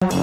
Good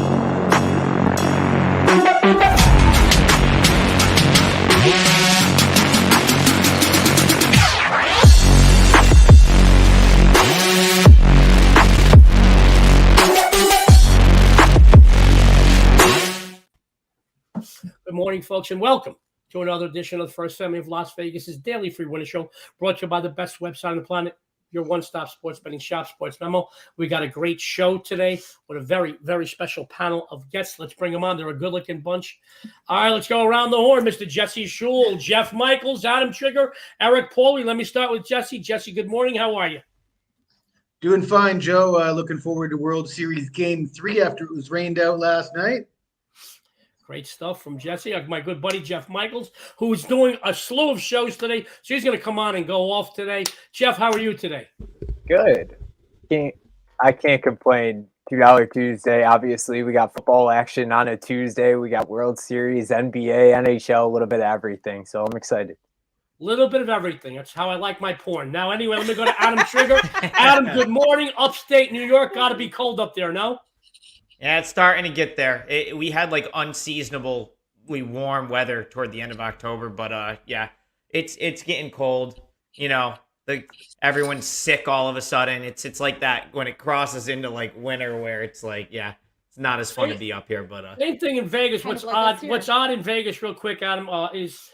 morning, folks, and welcome to another edition of the First Family of Las Vegas' daily free winner show, brought to you by the best website on the planet, your one-stop sports betting shop, Sports Memo. We got a great show today with a very, very special panel of guests. Let's bring them on. They're a good-looking bunch. All right, let's go around the horn. Mr. Jesse Schul, Jeff Michaels, Adam Trigger, Eric Pauly. Let me start with Jesse. Jesse, good morning. How are you? Doing fine, Joe. Looking forward to World Series Game 3 after it was rained out last night. Great stuff from Jesse. My good buddy, Jeff Michaels, who's doing a slew of shows today. So he's going to come on and go off today. Jeff, how are you today? Good. I can't complain. $2 Tuesday. Obviously, we got football action on a Tuesday. We got World Series, NBA, NHL, a little bit of everything. So I'm excited. Little bit of everything. That's how I like my porn. Now, anyway, let me go to Adam Trigger. Adam, good morning. Upstate New York. Got to be cold up there, no? Yeah, it's starting to get there. We had like unseasonably warm weather toward the end of October, but yeah, it's getting cold. You know, like everyone's sick all of a sudden. It's like that when it crosses into like winter, where it's like, yeah, it's not as fun to be up here. But same thing in Vegas. What's odd? What's odd in Vegas, real quick, Adam, is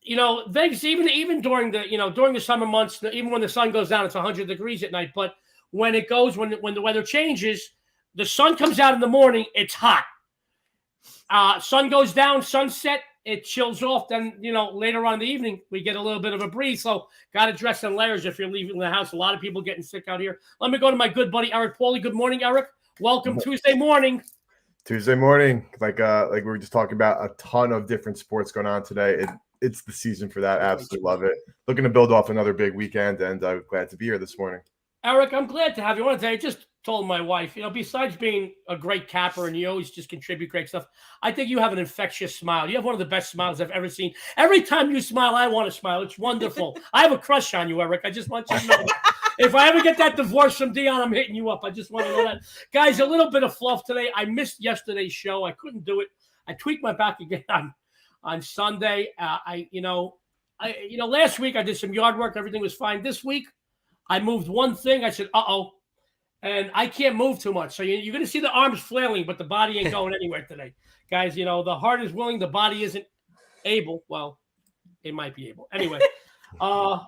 you know, Vegas even during the summer months, even when the sun goes down, it's 100 degrees at night. But when the weather changes, the sun comes out in the morning, it's hot. Sun goes down, sunset, it chills off. Then, later on in the evening, we get a little bit of a breeze. So got to dress in layers if you're leaving the house. A lot of people getting sick out here. Let me go to my good buddy, Eric Pauly. Good morning, Eric. Welcome Tuesday morning. Tuesday morning. Like we were just talking about, a ton of different sports going on today. It's the season for that. Absolutely love it. Looking to build off another big weekend, and I'm glad to be here this morning. Eric, I'm glad to have you. I want to tell you, just told my wife, besides being a great capper and you always just contribute great stuff, I think you have an infectious smile. You have one of the best smiles I've ever seen. Every time you smile, I want to smile. It's wonderful. I have a crush on you, Eric. I just want you to know that. If I ever get that divorce from Dionne, I'm hitting you up. I just want to know that. Guys, a little bit of fluff today. I missed yesterday's show. I couldn't do it. I tweaked my back again on Sunday. Last week I did some yard work. Everything was fine. This week, I moved one thing. I said, uh-oh. And I can't move too much. So you're going to see the arms flailing, but the body ain't going anywhere today. Guys, the heart is willing. The body isn't able. Well, it might be able. Anyway. I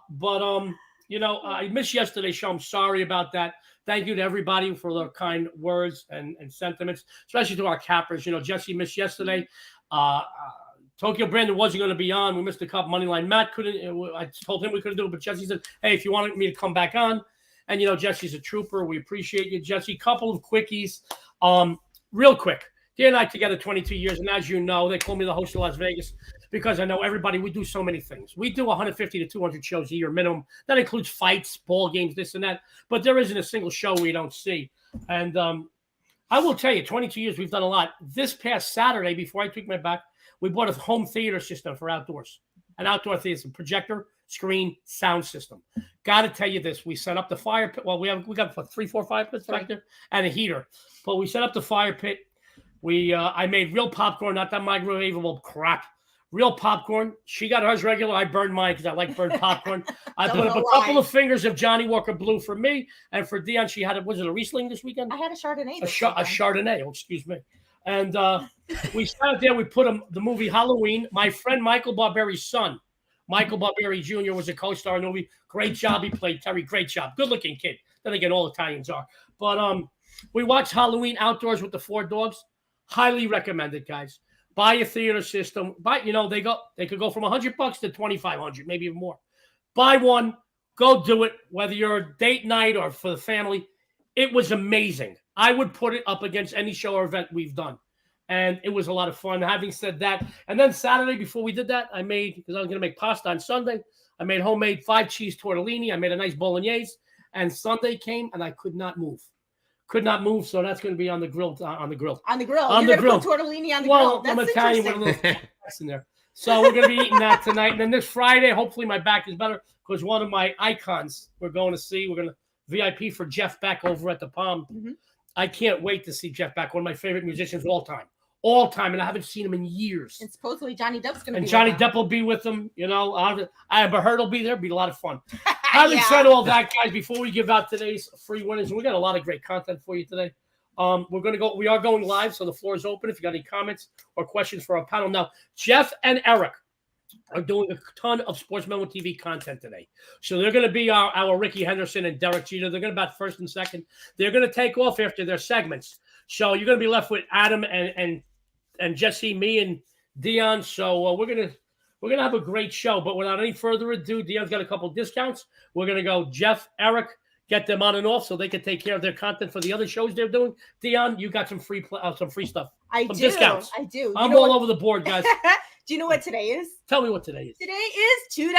missed yesterday's show. I'm sorry about that. Thank you to everybody for their kind words and sentiments, especially to our cappers. Jesse missed yesterday. Tokyo Brandon wasn't going to be on. We missed a couple money line. Matt couldn't. I told him we couldn't do it, but Jesse said, hey, if you wanted me to come back on. And, Jesse's a trooper. We appreciate you, Jesse. Couple of quickies. Real quick. Dan and I together 22 years. And as you know, they call me the host of Las Vegas because I know everybody. We do so many things. We do 150 to 200 shows a year minimum. That includes fights, ball games, this and that. But there isn't a single show we don't see. And I will tell you, 22 years, we've done a lot. This past Saturday, before I took my back, we bought a home theater system for outdoors. An outdoor theater, projector, screen, sound system. Got to tell you this. We set up the fire pit. Well, we got 3, 4 fire pits back there and a heater. But we set up the fire pit. I made real popcorn, not that microwavable crap. Real popcorn. She got hers regular. I burned mine because I like burnt popcorn. I put up a couple of fingers of Johnny Walker Blue for me. And for Dionne, she had was it a Riesling this weekend? I had a Chardonnay. A Chardonnay. Oh, excuse me. And we sat there. We put the movie Halloween. My friend Michael Barbieri's son, Michael Barbieri Jr. was a co-star in the movie. Great job. He played Terry. Great job. Good-looking kid. Then again, all Italians are. But we watched Halloween outdoors with the 4 dogs. Highly recommended, guys. Buy a theater system. They could go from $100 to $2,500, maybe even more. Buy one. Go do it. Whether you're a date night or for the family, it was amazing. I would put it up against any show or event we've done. And it was a lot of fun. Having said that, and then Saturday before we did that, because I was going to make pasta on Sunday, I made homemade 5-cheese tortellini. I made a nice bolognese. And Sunday came, and I could not move. So that's going to be on the grill. On the grill. You're going to put tortellini on the grill. Well, I'm Italian with a little in there. So we're going to be eating that tonight. And then this Friday, hopefully my back is better because one of my icons we're going to see. We're going to VIP for Jeff Beck over at the Palm. I can't wait to see Jeff back. One of my favorite musicians of all time, and I haven't seen him in years. And supposedly Johnny Depp's going to be And Johnny with him. Depp will be with him. You know, I heard he'll be there. It'll be a lot of fun. Having said all that, guys, before we give out today's free winners, we got a lot of great content for you today. We are going live, so the floor is open. If you got any comments or questions for our panel now, Jeff and Eric are doing a ton of Sports Memo TV content today. So they're going to be our Ricky Henderson and Derek Jeter. They're going to bat first and second. They're going to take off after their segments. So you're going to be left with Adam and Jesse, me, and Dionne. So we're gonna have a great show. But without any further ado, Dionne's got a couple discounts. We're gonna go Jeff, Eric, get them on and off so they can take care of their content for the other shows they're doing. Dionne, you got some free stuff. I do. Discounts. I do. I'm all over the board, guys. Do you know what today is? Tell me what today is. Today is $2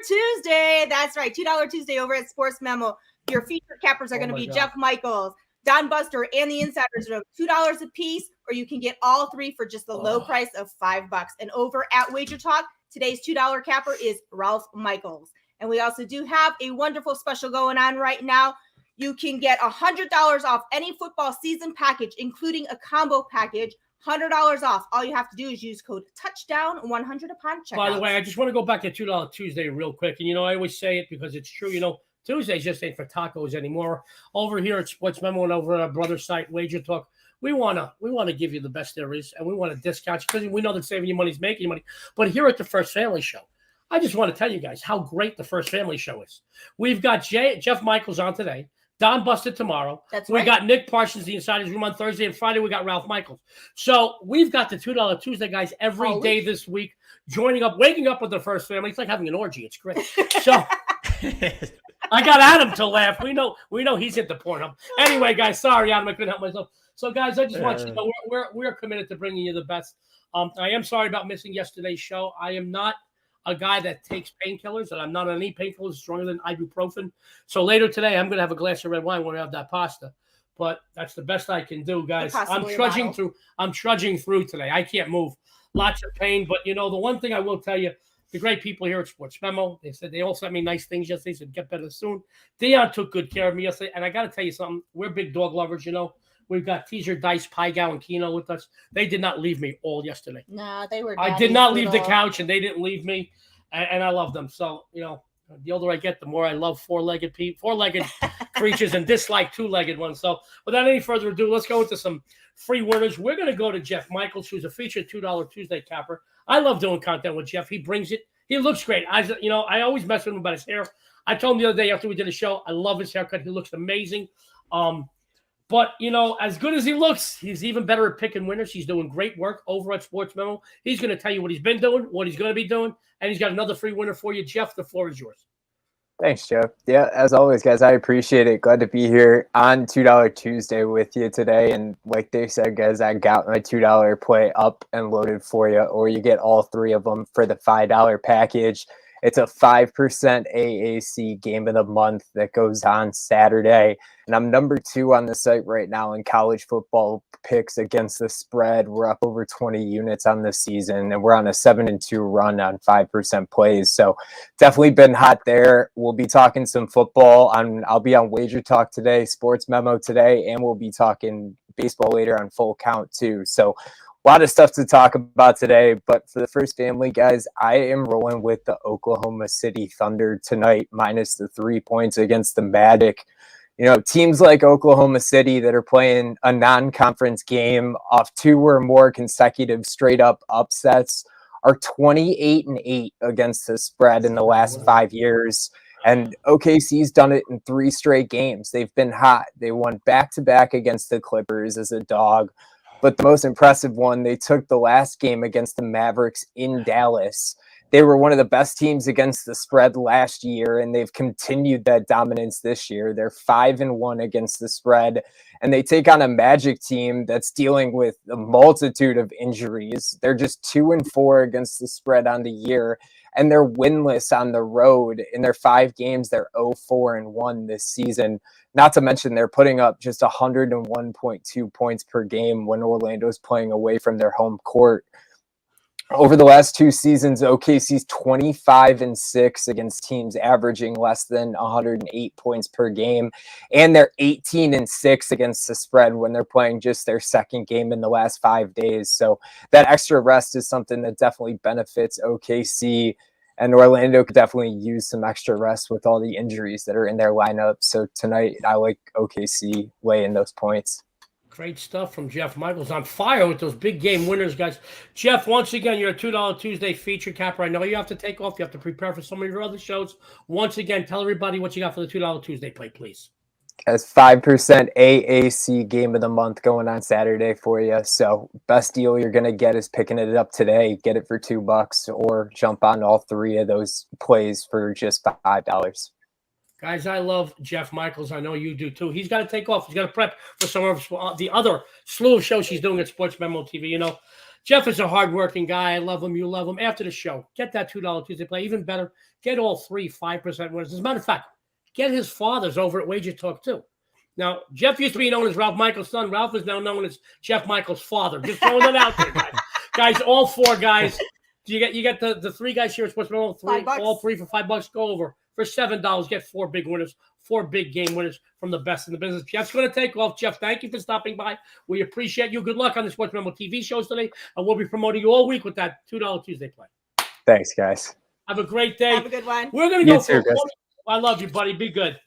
Tuesday. That's right, $2 Tuesday over at Sports Memo. Your featured cappers are going to be Jeff Michaels, Don Buster, and the Insiders are $2 a piece, or you can get all three for just the low price of $5. And over at WagerTalk, today's $2 capper is Ralph Michaels. And we also do have a wonderful special going on right now. You can get $100 off any football season package, including a combo package. $100 off. All you have to do is use code touchdown100 upon checkout. By the way, I just want to go back to $2 Tuesday real quick. And, I always say it because it's true. Tuesdays just ain't for tacos anymore. Over here at Sports Memo and over at our brother site, WagerTalk, we wanna give you the best there is, and we want to discount you because we know that saving you money is making you money. But here at the First Family Show, I just want to tell you guys how great the First Family Show is. We've got Jeff Michaels on today, Don Busted tomorrow. That's right. We got Nick Parsons, the Insiders Room on Thursday, and Friday we got Ralph Michaels. So we've got the $2 Tuesday guys every day this week, waking up with the First Family. It's like having an orgy. It's great. So. I got Adam to laugh. We know he's into Pornhub. Anyway, guys, sorry, Adam, I couldn't help myself. So, guys, I just want you to know we're committed to bringing you the best. I am sorry about missing yesterday's show. I am not a guy that takes painkillers, and I'm not on any painkillers stronger than ibuprofen. So later today, I'm going to have a glass of red wine when we have that pasta. But that's the best I can do, guys. I'm trudging through today. I can't move. Lots of pain. But, the one thing I will tell you, the great people here at Sports Memo, they all sent me nice things yesterday. Said get better soon. Dionne took good care of me yesterday, and I got to tell you something. We're big dog lovers, We've got Teaser, Dice, Pygow, and Keno with us. They did not leave me all yesterday. No, they were. I did not leave the couch, and they didn't leave me, and I love them. So the older I get, the more I love four-legged creatures and dislike two-legged ones. So without any further ado, let's go into some free winners. We're going to go to Jeff Michaels, who's a featured $2 Tuesday capper. I love doing content with Jeff. He brings it. He looks great. I always mess with him about his hair. I told him the other day after we did a show, I love his haircut. He looks amazing. But, as good as he looks, he's even better at picking winners. He's doing great work over at Sports Memo. He's going to tell you what he's been doing, what he's going to be doing, and he's got another free winner for you. Jeff, the floor is yours. Thanks, Jeff. Yeah, as always, guys, I appreciate it. Glad to be here on $2 Tuesday with you today. And like they said, guys, I got my $2 play up and loaded for you, or you get all three of them for the $5 package. It's a 5% AAC game of the month that goes on Saturday. And I'm number 2 on the site right now in college football picks against the spread. We're up over 20 units on the season, and we're on a 7-2 run on 5% plays. So definitely been hot there. We'll be talking some football. I'll be on WagerTalk today, Sports Memo today, and we'll be talking baseball later on Full Count too. So a lot of stuff to talk about today, but for the First Family, guys, I am rolling with the Oklahoma City Thunder tonight, minus the 3 points against the Magic. Teams like Oklahoma City that are playing a non-conference game off 2 or more consecutive straight-up upsets are 28-8 against the spread in the last 5 years. And OKC's done it in 3 straight games. They've been hot. They won back-to-back against the Clippers as a dog. But the most impressive one, they took the last game against the Mavericks in Dallas. They were one of the best teams against the spread last year, and they've continued that dominance this year. They're 5-1 against the spread, and they take on a Magic team that's dealing with a multitude of injuries. They're just 2-4 against the spread on the year, and they're winless on the road. In their 5 games, they're 0-4-1 this season. Not to mention they're putting up just 101.2 points per game when Orlando's playing away from their home court. Over the last 2 seasons, OKC's 25-6 against teams averaging less than 108 points per game, and they're 18-6 against the spread when they're playing just their second game in the last 5 days. So that extra rest is something that definitely benefits OKC, and Orlando could definitely use some extra rest with all the injuries that are in their lineup. So tonight, I like OKC laying those points. Great stuff from Jeff Michaels. On fire with those big game winners, guys. Jeff, once again, you're a $2 Tuesday feature capper. I know you have to take off. You have to prepare for some of your other shows. Once again, tell everybody what you got for the $2 Tuesday play, please. As 5% AAC game of the month going on Saturday for you. So best deal you're going to get is picking it up today. Get it for $2 or jump on all 3 of those plays for just $5. Guys, I love Jeff Michaels. I know you do too. He's got to take off. He's got to prep for some of the other slew of shows he's doing at Sports Memo TV. You know, Jeff is a hardworking guy. I love him. You love him. After the show, get that $2 Tuesday play. Even better, get all 3 5% winners. As a matter of fact, get his fathers over at WagerTalk too. Now, Jeff used to be known as Ralph Michaels' son. Ralph is now known as Jeff Michaels' father. Just throwing it out there, guys. Guys, all 4 guys. You get the 3 guys here at Sports Memo. All 3 for $5. Go over. For $7, get 4 big winners, 4 big game winners from the best in the business. Jeff's going to take off. Jeff, thank you for stopping by. We appreciate you. Good luck on the Sports Memo TV shows today, and we'll be promoting you all week with that $2 Tuesday play. Thanks, guys. Have a great day. Have a good one. We're going to go too, from I love you, buddy. Be good.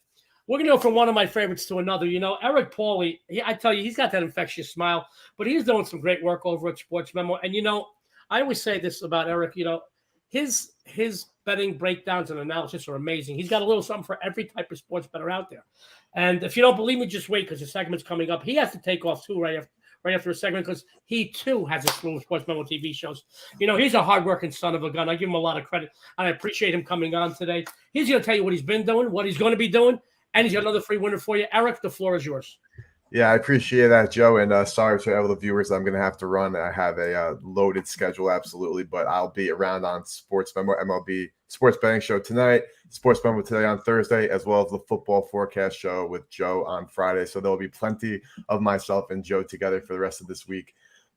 We're going to go from one of my favorites to another. You know, Eric Pauly, I tell you, he's got that infectious smile, but he's doing some great work over at Sports Memo. And, you know, I always say this about Eric, you know, his betting breakdowns and analysis are amazing. He's got a little something for every type of sports bettor out there. And if you don't believe me, just wait because the segment's coming up. He has to take off too right after a segment because he too has a slew of Sports Memo TV shows. You know, he's a hardworking son of a gun. I give him a lot of credit, and I appreciate him coming on today. He's going to tell you what he's been doing, what he's going to be doing, and he's got another free winner for you. Eric, the floor is yours. Yeah, I appreciate that, Joe. And sorry to all the viewers I'm going to have to run. I have a loaded schedule, absolutely. But I'll be around on Sports Memo MLB Sports Betting Show tonight, Sports Memo today on Thursday, as well as the Football Forecast Show with Joe on Friday. So there'll be plenty of myself and Joe together for the rest of this week.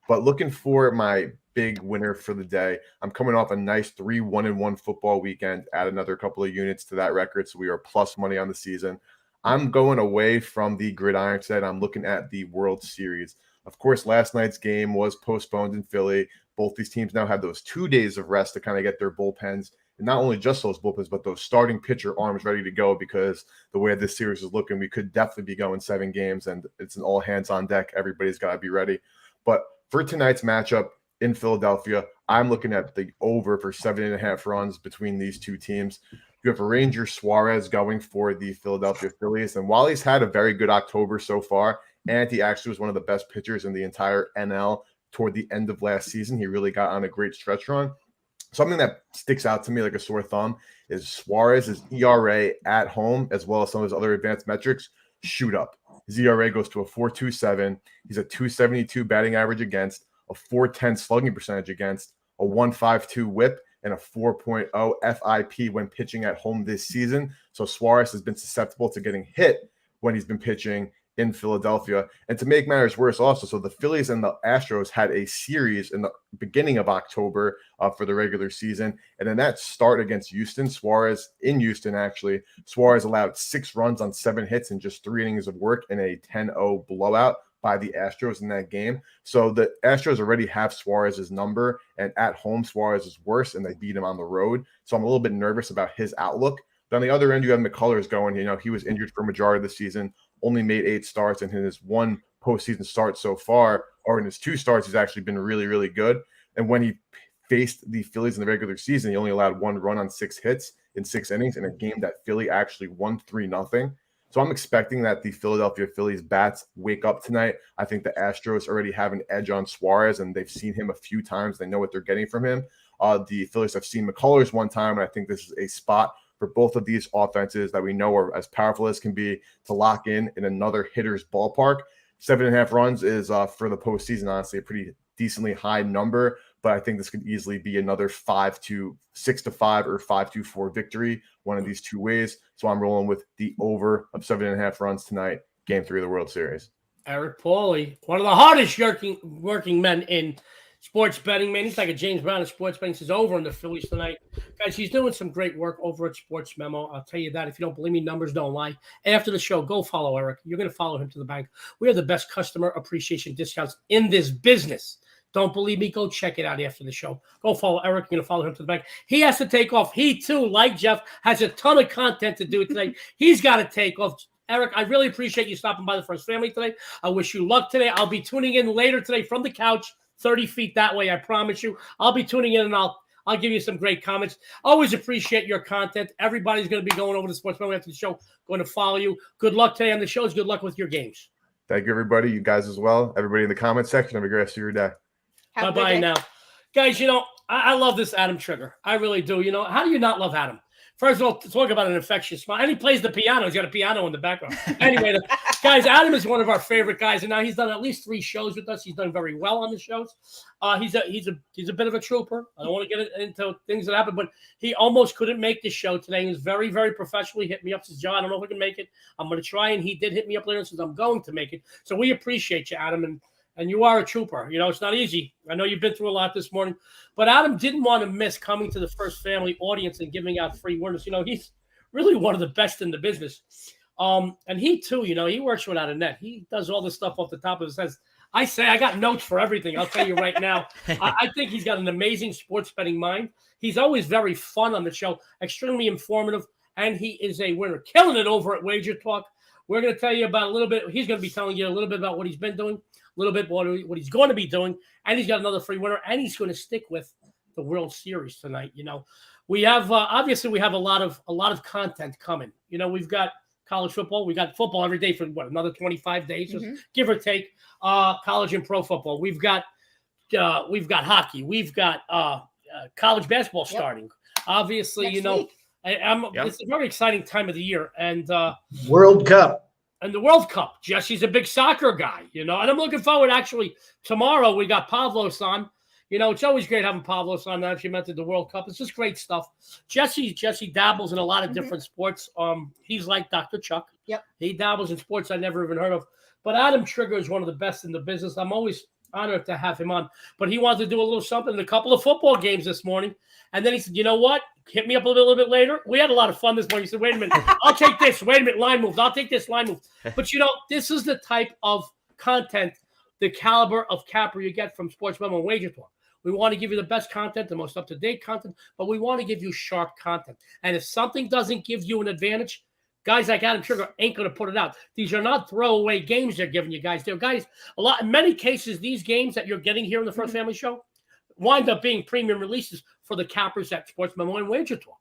But looking for my big winner for the day, I'm coming off a nice 3-1-1 football weekend, add another couple of units to that record. So we are plus money on the season. I'm going away from the gridiron today. I'm looking at the World Series. Of course, last night's game was postponed in Philly. Both these teams now have those 2 days of rest to kind of get their bullpens. And not only just those bullpens, but those starting pitcher arms ready to go because the way this series is looking, we could definitely be going 7 games, and it's an all hands on deck. Everybody's got to be ready. But for tonight's matchup in Philadelphia, I'm looking at the over for 7.5 runs between these 2 teams. You have Ranger Suarez going for the Philadelphia Phillies. And while he's had a very good October so far, and he actually was one of the best pitchers in the entire NL toward the end of last season, he really got on a great stretch run. Something that sticks out to me like a sore thumb is Suarez's ERA at home, as well as some of his other advanced metrics, shoot up. His ERA goes to a 4.27. He's a 2.72 batting average against, a 4.10 slugging percentage against, a 1.52 whip, and a 4.0 FIP when pitching at home this season. So Suarez has been susceptible to getting hit when he's been pitching in Philadelphia. And to make matters worse also, so the Phillies and the Astros had a series in the beginning of October for the regular season. And in that start against Houston, Suarez allowed 6 runs on 7 hits in just 3 innings of work in a 10-0 blowout by the Astros in that game. So the Astros already have Suarez's number, and at home Suarez is worse, and they beat him on the road. So I'm a little bit nervous about his outlook. But on the other end, you have McCullers going. You know, he was injured for a majority of the season, only made 8 starts, and in his 1 postseason start so far, or in his 2 starts, he's actually been really, really good. And when he faced the Phillies in the regular season, he only allowed 1 run on 6 hits in 6 innings in a game that Philly actually won 3-0. So I'm expecting that the Philadelphia Phillies bats wake up tonight. I think the Astros already have an edge on Suarez, and they've seen him a few times. They know what they're getting from him. The Phillies have seen McCullers one time, and I think this is a spot for both of these offenses that we know are as powerful as can be to lock in another hitter's ballpark. 7.5 runs is for the postseason, honestly, a pretty decently high number, but I think this could easily be another 6-5 or 5-4 victory, one of these 2 ways. So I'm rolling with the over of 7.5 runs tonight, Game 3 of the World Series. Eric Pauly, one of the hardest working men in sports betting, man. He's like a James Brown of sports betting. He's over in the Phillies tonight. Guys, he's doing some great work over at Sports Memo. I'll tell you that. If you don't believe me, numbers don't lie. After the show, go follow Eric. You're going to follow him to the bank. We have the best customer appreciation discounts in this business. Don't believe me? Go check it out after the show. Go follow Eric. You're going to follow him to the bank. He has to take off. He, too, like Jeff, has a ton of content to do today. He's got to take off. Eric, I really appreciate you stopping by the First Family today. I wish you luck today. I'll be tuning in later today from the couch, 30 feet that way, I promise you. I'll be tuning in, and I'll give you some great comments. Always appreciate your content. Everybody's going to be going over to Sports Memo after the show, going to follow you. Good luck today on the shows. Good luck with your games. Thank you, everybody. You guys as well. Everybody in the comment section. Have a great rest of your day. Bye-bye now. Guys, I love this Adam Trigger. I really do. How do you not love Adam? First of all, talk about an infectious smile. And he plays the piano. He's got a piano in the background. Anyway, guys, Adam is one of our favorite guys. And now he's done at least 3 shows with us. He's done very well on the shows. He's a bit of a trooper. I don't want to get into things that happen, but he almost couldn't make the show today. He was very, very professional. He hit me up, says, John, I don't know if I can make it. I'm going to try. And he did hit me up later and says, I'm going to make it. So we appreciate you, Adam. And you are a trooper. It's not easy. I know you've been through a lot this morning. But Adam didn't want to miss coming to the First Family audience and giving out free winners. He's really one of the best in the business. And he, too, he works without a net. He does all this stuff off the top of his head. I got notes for everything. I'll tell you right now. I think he's got an amazing sports betting mind. He's always very fun on the show, extremely informative, and he is a winner. Killing it over at WagerTalk. We're going to tell you about a little bit. He's going to be telling you a little bit about what he's been doing, a little bit what he's going to be doing, and he's got another free winner, and he's going to stick with the World Series tonight. We have obviously we have a lot of content coming. We've got college football, we got football every day for another 25 days, give or take. College and pro football. We've got hockey. We've got college basketball starting. Obviously, it's a very exciting time of the year, and World Cup. And the World Cup. Jesse's a big soccer guy, and I'm looking forward. Actually, tomorrow we got Pavlos on. It's always great having Pavlos on. Now, she mentioned the World Cup. It's just great stuff. Jesse dabbles in a lot of different sports. He's like Dr. Chuck. Yep. He dabbles in sports I never even heard of. But Adam Trigger is one of the best in the business. I'm always honored to have him on. But he wanted to do a little something in a couple of football games this morning. And then he said, you know what? Hit me up a little bit later. We had a lot of fun this morning. He said, wait a minute. I'll take this. Wait a minute. Line moves. I'll take this line move. But, this is the type of content, the caliber of capper you get from Sports Memo and WagerTalk. We want to give you the best content, the most up-to-date content, but we want to give you sharp content. And if something doesn't give you an advantage, guys like Adam Trigger ain't going to put it out. These are not throwaway games they're giving you guys. They're guys, in many cases, these games that you're getting here in the First Family Show wind up being premium releases for the cappers at Sports Memo and WagerTalk.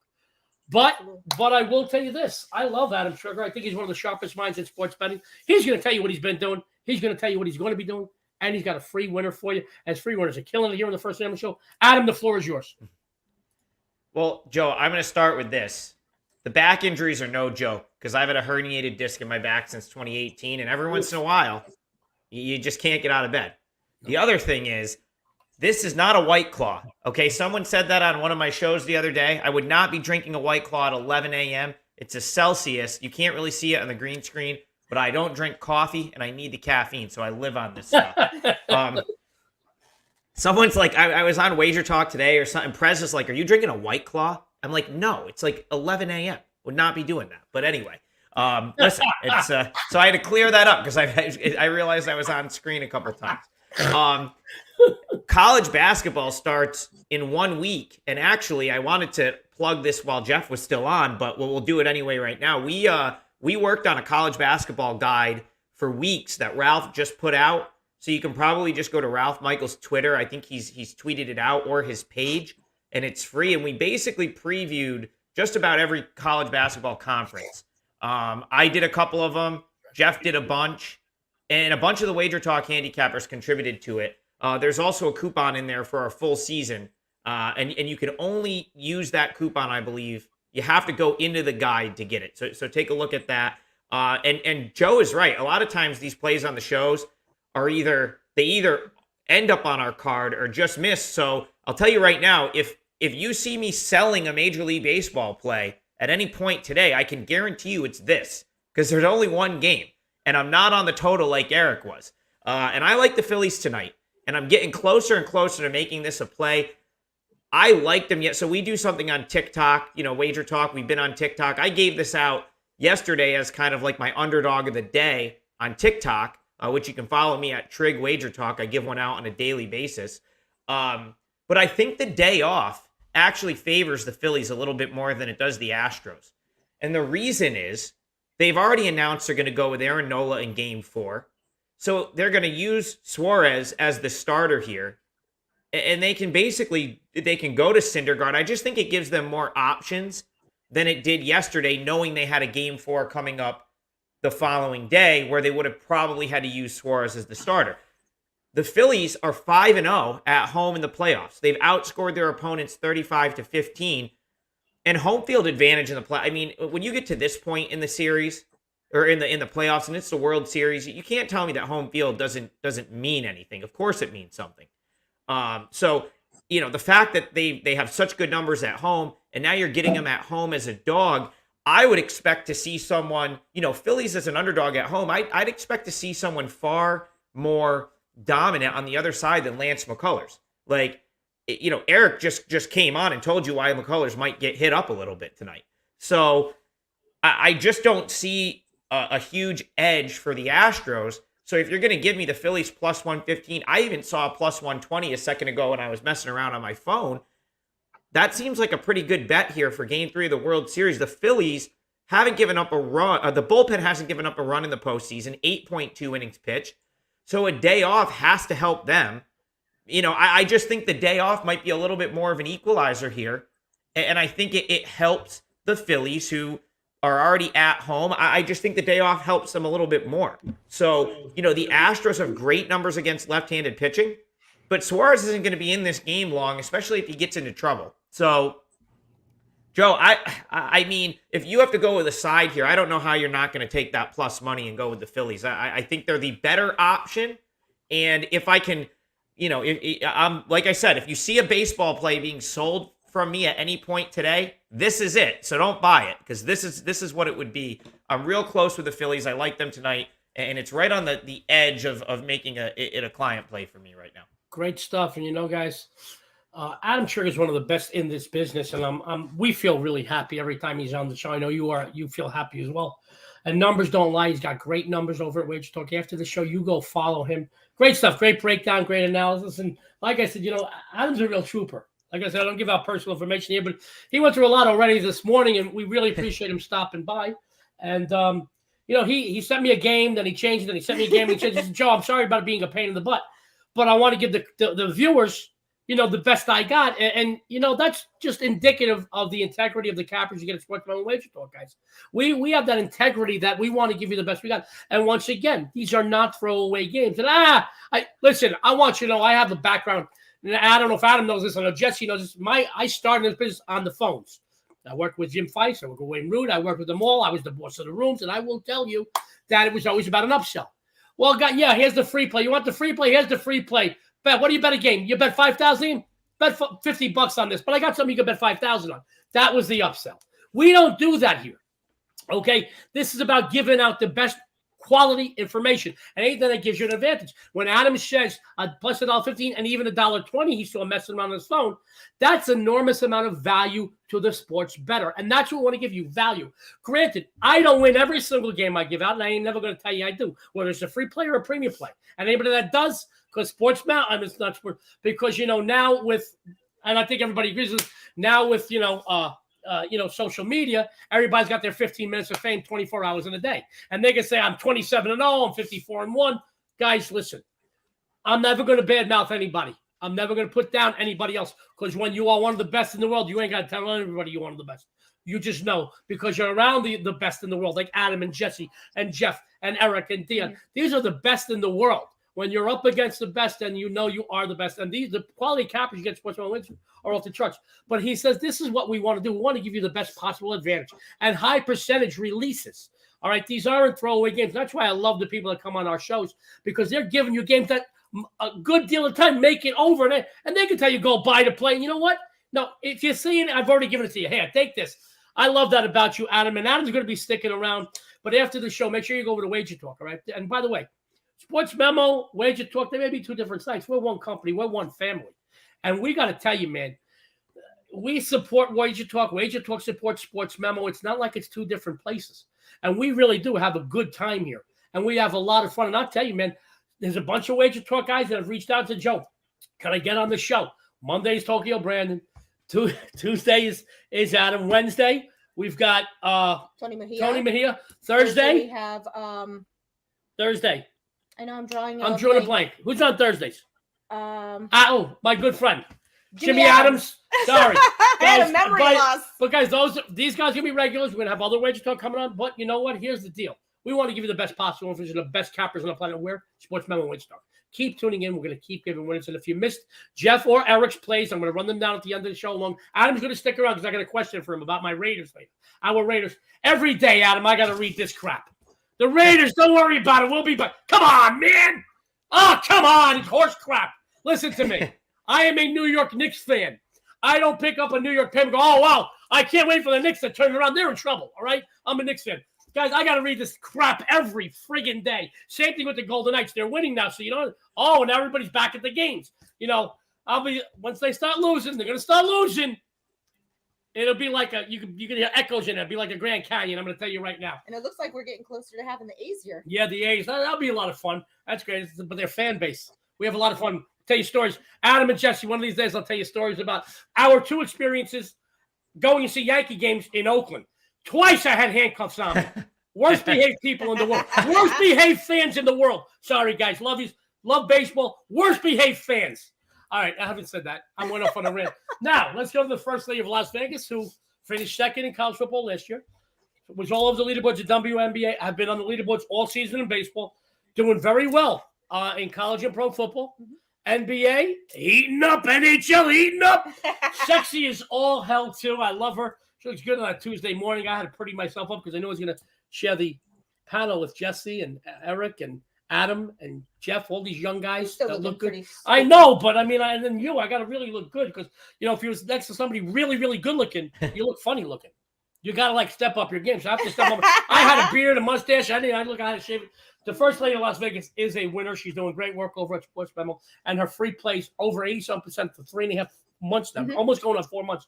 But I will tell you this. I love Adam Trigger. I think he's one of the sharpest minds in sports betting. He's going to tell you what he's been doing. He's going to tell you what he's going to be doing. And he's got a free winner for you. As free winners are killing it here in the First Family Show. Adam, the floor is yours. Well, Joe, I'm going to start with this. The back injuries are no joke because I've had a herniated disc in my back since 2018. And every once in a while, you just can't get out of bed. The other thing is, this is not a White Claw. Okay, someone said that on one of my shows the other day. I would not be drinking a White Claw at 11 a.m. It's a Celsius. You can't really see it on the green screen. But I don't drink coffee, and I need the caffeine, so I live on this stuff. Someone's like, I was on WagerTalk today or something. Prez is like, are you drinking a White Claw? I'm like, no, it's like 11 a.m. Would not be doing that. But anyway, listen, it's so I had to clear that up because I realized I was on screen a couple times. College basketball starts in 1 week, and actually, I wanted to plug this while Jeff was still on, but we'll do it anyway right now. We worked on a college basketball guide for weeks that Ralph just put out. So you can probably just go to Ralph Michaels' Twitter. I think he's tweeted it out, or his page, and it's free. And we basically previewed just about every college basketball conference. I did a couple of them. Jeff did a bunch. And a bunch of the WagerTalk handicappers contributed to it. There's also a coupon in there for our full season. And you can only use that coupon, I believe. You have to go into the guide to get it. So take a look at that. And Joe is right. A lot of times these plays on the shows are either end up on our card or just miss. So I'll tell you right now, if you see me selling a Major League Baseball play at any point today, I can guarantee you it's this, because there's only one game, and I'm not on the total like Eric was. And I like the Phillies tonight. and I'm getting closer and closer to making this a play. I like them yet. So we do something on TikTok, WagerTalk. We've been on TikTok. I gave this out yesterday as kind of like my underdog of the day on TikTok, which you can follow me at Trig WagerTalk. I give one out on a daily basis. But I think the day off actually favors the Phillies a little bit more than it does the Astros. And the reason is they've already announced they're going to go with Aaron Nola in Game 4. So they're going to use Suarez as the starter here. And they can go to Syndergaard. I just think it gives them more options than it did yesterday, knowing they had a Game 4 coming up the following day where they would have probably had to use Suarez as the starter. The Phillies are 5-0 at home in the playoffs. They've outscored their opponents 35-15, and home field advantage in the play. I mean, when you get to this point in the series or in the playoffs, and it's the World Series, you can't tell me that home field doesn't mean anything. Of course, it means something. So the fact that they have such good numbers at home, and now you're getting them at home as a dog. I would expect to see someone, Phillies as an underdog at home. I'd expect to see someone far more dominant on the other side than Lance McCullers. Like, Eric just came on and told you why McCullers might get hit up a little bit tonight. So I just don't see a huge edge for the Astros. So if you're going to give me the Phillies plus 115, I even saw plus 120 a second ago when I was messing around on my phone. That seems like a pretty good bet here for Game 3 of the World Series. The Phillies haven't given up a run. The bullpen hasn't given up a run in the postseason, 8.2 innings pitched. So a day off has to help them. I just think the day off might be a little bit more of an equalizer here. And I think it helps the Phillies, who are already at home. I just think the day off helps them a little bit more. So, the Astros have great numbers against left-handed pitching, but Suarez isn't going to be in this game long, especially if he gets into trouble. So, Joe, I mean, if you have to go with a side here, I don't know how you're not going to take that plus money and go with the Phillies. I think they're the better option. And if I can, like I said, if you see a baseball play being sold from me at any point today, this is it. So don't buy it, because this is what it would be. I'm real close with the Phillies. I like them tonight, and it's right on the edge of making it a client play for me right now. Great stuff. And guys, Adam Trigger is one of the best in this business, and we feel really happy every time he's on the show. I know you feel happy as well. And numbers don't lie. He's got great numbers over at WagerTalk. After the show, you go follow him. Great stuff, great breakdown, great analysis. And like I said, Adam's a real trooper. Like I said, I don't give out personal information here, but he went through a lot already this morning, and we really appreciate him stopping by. And he sent me a game, then he changed it, then he sent me a game, and he changed it. He said, Joe, I'm sorry about it being a pain in the butt, but I want to give the viewers the best I got. And that's just indicative of the integrity of the cappers you get at Sports Memo WagerTalk, guys. We have that integrity that we want to give you the best we got. And once again, these are not throwaway games. And I want you to know I have a background. And I don't know if Adam knows this. I know Jesse knows this. I started this business on the phones. I worked with Jim Feist. I worked with Wayne Root. I worked with them all. I was the boss of the rooms. And I will tell you that it was always about an upsell. Well, here's the free play. You want the free play? Here's the free play. Bet. What do you bet a game? You bet 5,000? Bet $50 on this. But I got something you can bet 5,000 on. That was the upsell. We don't do that here. Okay? This is about giving out the best quality information. And anything that gives you an advantage. When Adam says a plus $1.15 and even $1.20, he's still messing around on his phone. That's enormous amount of value to the sports bettor. And that's what we want to give you, value. Granted, I don't win every single game I give out, and I ain't never going to tell you I do, whether it's a free play or a premium play. And anybody that does, because sports now, I mean, it's not sport, because now with, and I think everybody agrees with this, now with social media, everybody's got their 15 minutes of fame 24 hours in a day. And they can say, I'm 27-0, I'm 54-1. Guys, listen, I'm never going to badmouth anybody. I'm never going to put down anybody else, because when you are one of the best in the world, you ain't got to tell everybody you're one of the best. You just know, because you're around the best in the world, like Adam and Jesse and Jeff and Eric and Dionne. These are the best in the world. When you're up against the best, and you are the best. And the quality cappers you get Sports Memo wins are off the charts. But he says this is what we want to do. We want to give you the best possible advantage and high percentage releases. All right, these aren't throwaway games. That's why I love the people that come on our shows, because they're giving you games that a good deal of time make it over, and they can tell you go buy the play. And you know what? No, if you're seeing it, I've already given it to you. Hey, take this. I love that about you, Adam. And Adam's going to be sticking around. But after the show, make sure you go over to WagerTalk. All right. And by the way, Sports Memo, Wager Talk, they may be two different sites. We're one company. We're one family. And we got to tell you, man, we support Wager Talk. Wager Talk supports Sports Memo. It's not like it's two different places. And we really do have a good time here. And we have a lot of fun. And I'll tell you, man, there's a bunch of Wager Talk guys that have reached out to Joe. Can I get on the show? Monday is Tokyo Brandon. Tuesday is Adam. Wednesday, we've got Tony Mejia. Thursday, we have Thursday. I know I'm drawing a blank. Who's on Thursdays? My good friend. Jimmy Adams. Sorry. I had a memory loss. But guys, these guys are gonna be regulars. We're gonna have other Wager Talk coming on. But you know what? Here's the deal. We want to give you the best possible information, the best cappers on the planet. Where? Sports Memo and Wager Talk. Keep tuning in. We're going to keep giving winners. And if you missed Jeff or Eric's plays, I'm going to run them down at the end of the show along. Adam's going to stick around because I got a question for him about my Raiders later. Our Raiders. Every day, Adam, I got to read this crap. The Raiders, don't worry about it. We'll be back. Come on, man. Oh, come on. It's horse crap. Listen to me. I am a New York Knicks fan. I don't pick up a New York pen and go, oh, wow, I can't wait for the Knicks to turn around. They're in trouble, all right? I'm a Knicks fan. Guys, I got to read this crap every friggin' day. Same thing with the Golden Knights. They're winning now, so and everybody's back at the games. Once they start losing, they're going to start losing. It'll be like you can hear echoes in it. It'll be like a Grand Canyon. I'm going to tell you right now. And it looks like we're getting closer to having the A's here. Yeah, the A's. That'll be a lot of fun. That's great. But their fan base. We have a lot of fun. Tell you stories. Adam and Jesse, one of these days I'll tell you stories about our two experiences going to see Yankee games in Oakland. Twice I had handcuffs on me. Worst behaved people in the world. Worst behaved fans in the world. Sorry, guys. Love you. Love baseball. Worst behaved fans. All right. I haven't said that. I went off on a rant. Now, let's go to the first lady of Las Vegas, who finished second in college football last year. Was all over the leaderboards at WNBA. I've been on the leaderboards all season in baseball. Doing very well in college and pro football. NBA, eating up. NHL, eating up. Sexy is all hell, too. I love her. She looks good on a Tuesday morning. I had to pretty myself up because I knew I was going to share the panel with Jesse and Eric and Adam and Jeff, all these young guys that look good. I know, but I mean, I got to really look good because, if you was next to somebody really, really good looking, you look funny looking. You got to step up your game. So I have to step up. I had a beard, a mustache. I had to shave it. The first lady of Las Vegas is a winner. She's doing great work over at Sports Memo, and her free plays over 87% for 3.5 months now, almost going on 4 months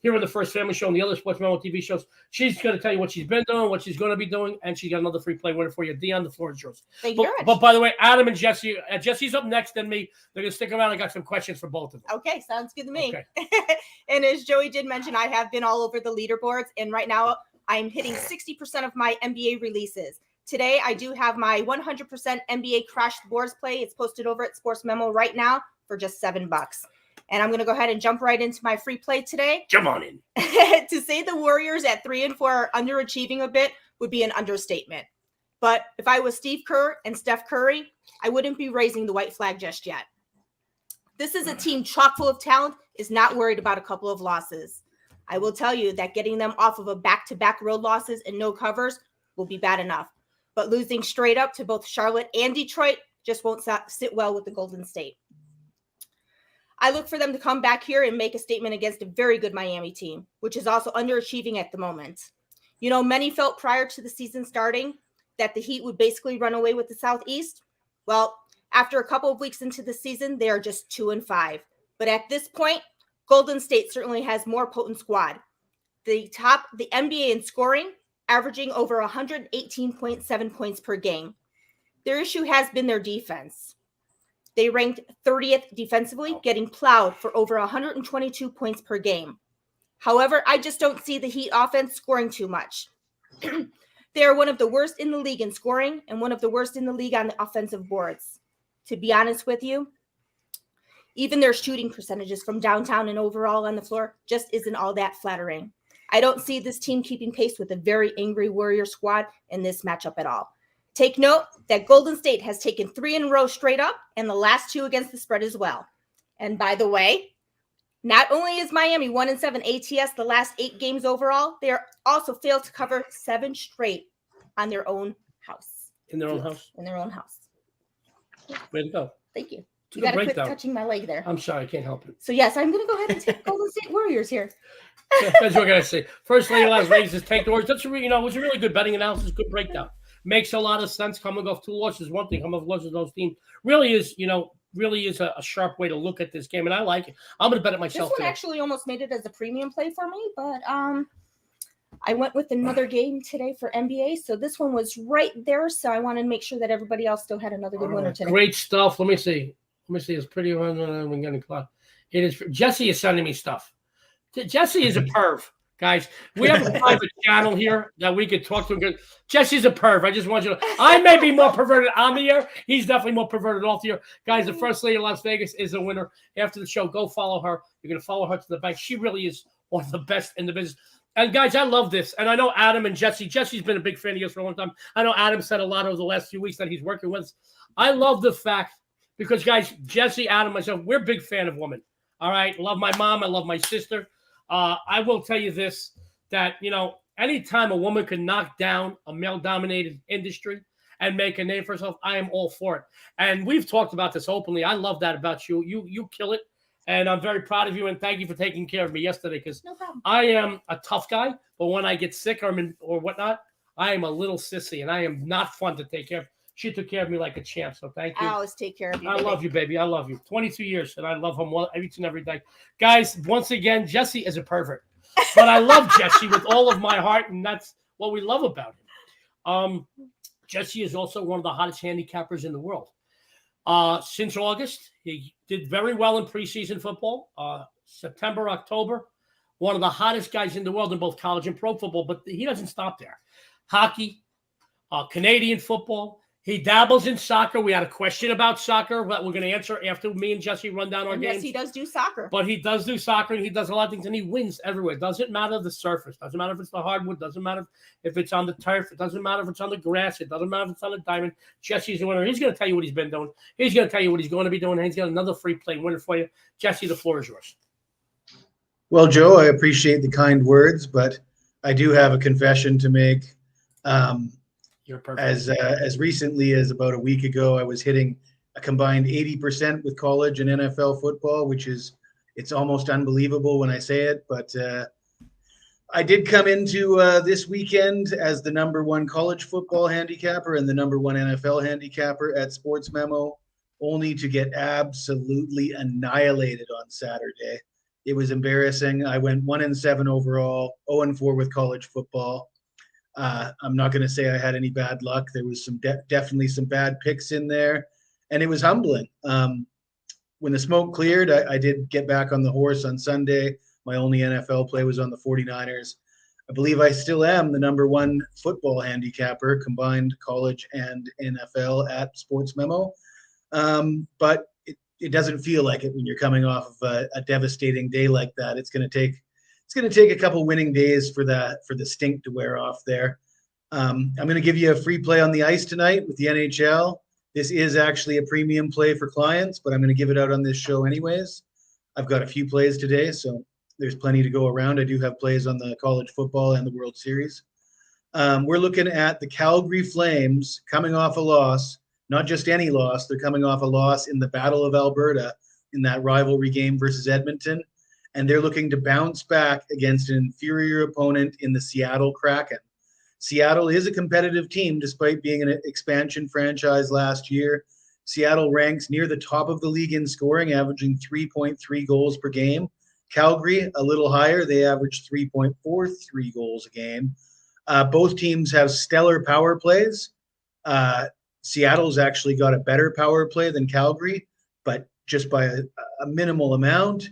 here on the First Family Show and the other Sports Memo TV shows. She's going to tell you what she's been doing, what she's going to be doing, and she got another free play winner for you. Dionne, the floor is yours. Thank you very much. But by the way, Adam and Jesse, Jesse's up next and me. They're going to stick around. I got some questions for both of them. Okay, sounds good to me. Okay. And as Joey did mention, I have been all over the leaderboards, and right now I'm hitting 60% of my NBA releases. Today, I do have my 100% NBA Crash Boards play. It's posted over at Sports Memo right now for just $7. And I'm going to go ahead and jump right into my free play today. Jump on in. To say the Warriors at 3 and 4 are underachieving a bit would be an understatement. But if I was Steve Kerr and Steph Curry, I wouldn't be raising the white flag just yet. This is a team chock full of talent, is not worried about a couple of losses. I will tell you that getting them off of a back-to-back road losses and no covers will be bad enough. But losing straight up to both Charlotte and Detroit just won't sit well with the Golden State. I look for them to come back here and make a statement against a very good Miami team, which is also underachieving at the moment. Many felt prior to the season starting that the Heat would basically run away with the Southeast. Well, after a couple of weeks into the season, they are just 2-5. But at this point, Golden State certainly has more potent squad. The NBA in scoring, averaging over 118.7 points per game. Their issue has been their defense. They ranked 30th defensively, getting plowed for over 122 points per game. However, I just don't see the Heat offense scoring too much. They are one of the worst in the league in scoring and one of the worst in the league on the offensive boards. To be honest with you, even their shooting percentages from downtown and overall on the floor just isn't all that flattering. I don't see this team keeping pace with a very angry Warrior squad in this matchup at all. Take note that Golden State has taken 3 in a row straight up and the last 2 against the spread as well. And by the way, not only is Miami 1-7 ATS the last 8 games overall, they are also failed to cover 7 straight on their own house. In their own house? In their own house. Way to go. Thank you. You got to quit touching my leg there. I'm sorry, I can't help it. So yes, I'm going to go ahead and take Golden State Warriors here. That's what I got to say. First lady of Las Vegas is take the Warriors. That's it was a really good betting analysis, good breakdown. makes a lot of sense. Coming off 2 losses, one thing. Coming off losses, those teams really is a sharp way to look at this game, and I like it. I'm going to bet it myself. This one today. actually almost made it as a premium play for me, but I went with another game today for NBA, so this one was right there. So I wanted to make sure that everybody else still had another good winner today. Great stuff. Let me see. It's pretty. I'm getting caught. It is. Jesse is sending me stuff. Jesse is a perv, guys. We have a private channel here that we could talk to him. Jesse's a perv. I just want you to. I may be more perverted on the air. He's definitely more perverted off the air. Guys, the first lady of Las Vegas is a winner. After the show, go follow her. You're going to follow her to the bank. She really is one of the best in the business. And guys, I love this. And I know Adam and Jesse's been a big fan of yours for a long time. I know Adam said a lot over the last few weeks that he's working with us. I love the fact because, guys, Jesse, Adam, myself, we're a big fan of women. All right. Love my mom. I love my sister. I will tell you this, that, anytime a woman can knock down a male-dominated industry and make a name for herself, I am all for it. And we've talked about this openly. I love that about you. You kill it. And I'm very proud of you, and thank you for taking care of me yesterday because I am a tough guy, but when I get sick or whatnot, I am a little sissy, and I am not fun to take care of. She took care of me like a champ, so thank you. I always take care of you. I love you, baby. I love you. 22 years, and I love him each and every day. Guys, once again, Jesse is a pervert, but I love Jesse with all of my heart, and that's what we love about him. Jesse is also one of the hottest handicappers in the world. Since August, he did very well in preseason football. September, October, one of the hottest guys in the world in both college and pro football, but he doesn't stop there. Hockey, Canadian football. He dabbles in soccer. We had a question about soccer that we're going to answer after me and Jesse run down our games. Yes, he does do soccer. But he does do soccer, and he does a lot of things, and he wins everywhere. Doesn't matter the surface. Doesn't matter if it's the hardwood. Doesn't matter if it's on the turf. It doesn't matter if it's on the grass. It doesn't matter if it's on the diamond. Jesse's a winner. He's going to tell you what he's been doing. He's going to tell you what he's going to be doing, and he's got another free play winner for you. Jesse, the floor is yours. Well, Joe, I appreciate the kind words, but I do have a confession to make. You're perfect. As recently as about a week ago, I was hitting a combined 80% with college and NFL football, it's almost unbelievable when I say it. But I did come into this weekend as the #1 college football handicapper and the #1 NFL handicapper at Sports Memo, only to get absolutely annihilated on Saturday. It was embarrassing. I went 1-7 overall, 0-4 with college football. I'm not going to say I had any bad luck. There was definitely some bad picks in there, and it was humbling. When the smoke cleared, I did get back on the horse on Sunday. My only NFL play was on the 49ers. I believe I still am the #1 football handicapper, combined college and NFL at Sports Memo. But it doesn't feel like it when you're coming off of a devastating day like that. It's going to take a couple winning days for the stink to wear off there. I'm going to give you a free play on the ice tonight with the NHL. This is actually a premium play for clients, but I'm going to give it out on this show anyways. I've got a few plays today, so there's plenty to go around. I do have plays on the college football and the World Series. We're looking at the Calgary Flames coming off a loss, not just any loss. They're coming off a loss in the Battle of Alberta in that rivalry game versus Edmonton. And they're looking to bounce back against an inferior opponent in the Seattle Kraken. Seattle is a competitive team despite being an expansion franchise last year. Seattle ranks near the top of the league in scoring, averaging 3.3 goals per game. Calgary, a little higher. They average 3.43 goals a game. Both teams have stellar power plays. Seattle's actually got a better power play than Calgary, but just by a minimal amount.